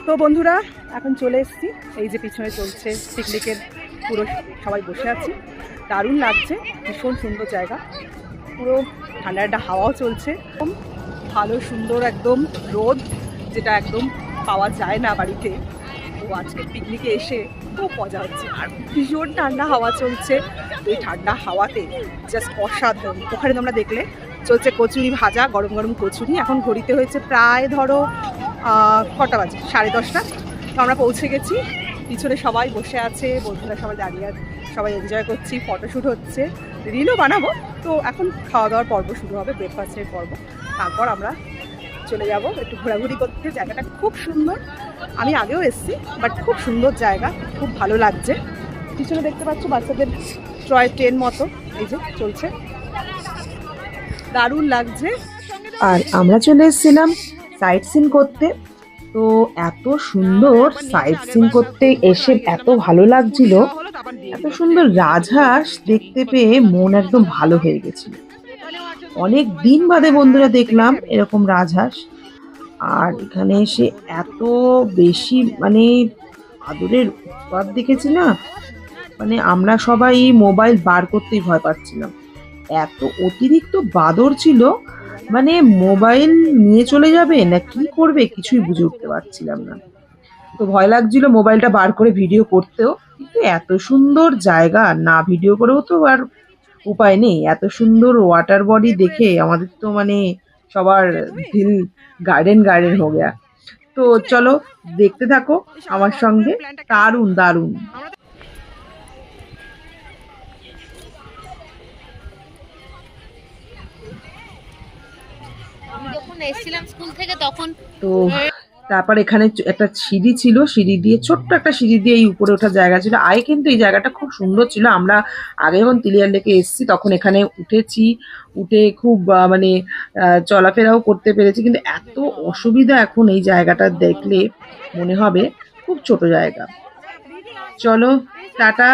তো বন্ধুরা এখন চলে এসেছি, এই যে পিছনে চলছে পিকনিকের, পুরো সবাই বসে আছি, দারুণ লাগছে, ভীষণ সুন্দর জায়গা, পুরো ঠান্ডা ঠান্ডা হাওয়াও চলছে, ভালো সুন্দর একদম রোদ, যেটা একদম পাওয়া যায় না বাড়িতে। তো আজকে পিকনিকে এসে খুব মজা হচ্ছে, আর ভীষণ ঠান্ডা হাওয়া চলছে। এই ঠান্ডা হাওয়াতে জাস্ট অসাধারণ। ওখানে তোমরা দেখলে চলছে কচুরি ভাজা, গরম গরম কচুরি। এখন ঘড়িতে হয়েছে প্রায় ধরো কটা বাজে, 10:30। তো আমরা পৌঁছে গেছি, পিছনে সবাই বসে আছে, বন্ধুরা সবাই দাঁড়িয়ে আছে, সবাই এনজয় করছি, ফটোশ্যুট হচ্ছে, রিলও বানাবো। তো এখন খাওয়া দাওয়ার পর্ব শুরু হবে, ব্রেকফাস্টের পর্ব। তারপর আমরা চলে যাব একটু ঘোরাঘুরি করতে। জায়গাটা খুব সুন্দর, আমি আগেও এসেছি, বাট খুব সুন্দর জায়গা, খুব ভালো লাগছে। পিছনে দেখতে পাচ্ছ বাচ্চাদের টয় ট্রেন মতো, এই যে চলছে, দারুণ লাগছে। আর আমরা চলে এসেছিলাম সাইট সিন করতে। তো এত সুন্দর সাইট সিন করতে এসে এত ভালো লাগছিল, এত সুন্দর রাজহাঁস দেখতে পেয়ে মন একদম ভালো হয়ে গেছিল। অনেক দিন বাদে বন্ধুরা দেখলাম এরকম রাজহাঁস। আর এখানে এসে এত বেশি মানে আদরের উৎপাত দেখেছি না, মানে আমরা সবাই মোবাইল বার করতেই ভয় পাচ্ছিলাম, এত অতিরিক্ত বাদর ছিল। মানে মোবাইল নিয়ে চলে যাবে না কি করবে কিছুই বুঝে উঠতে পারছিলাম না। তো ভয় লাগছিল মোবাইলটা বার করে ভিডিও করতেও, কিন্তু এত সুন্দর জায়গা, না ভিডিও করেও তো আর উপায় নেই। এত সুন্দর ওয়াটার বডি দেখে আমাদের তো মানে সবার দিল গার্ডেন গার্ডেন হয়ে গেয়া। তো চলো দেখতে থাকো আমার সঙ্গে, দারুণ দারুণ। যখন এসেছিলাম স্কুল থেকে তখন তো তারপর এখানে একটা সিঁড়ি ছিল, সিঁড়ি দিয়ে ছোট্ট একটা সিঁড়ি দিয়ে এই উপরে ওঠার জায়গা ছিল। আগে কিন্তু এই জায়গাটা খুব সুন্দর ছিল, আমরা আগে যখন তিলিয়ার লেকে এসেছি তখন এখানে উঠেছি, উঠে খুব মানে চলাফেরাও করতে পেরেছি। কিন্তু এত অসুবিধা এখন এই জায়গাটা দেখলে মনে হবে খুব ছোট জায়গা। চলো টাটা,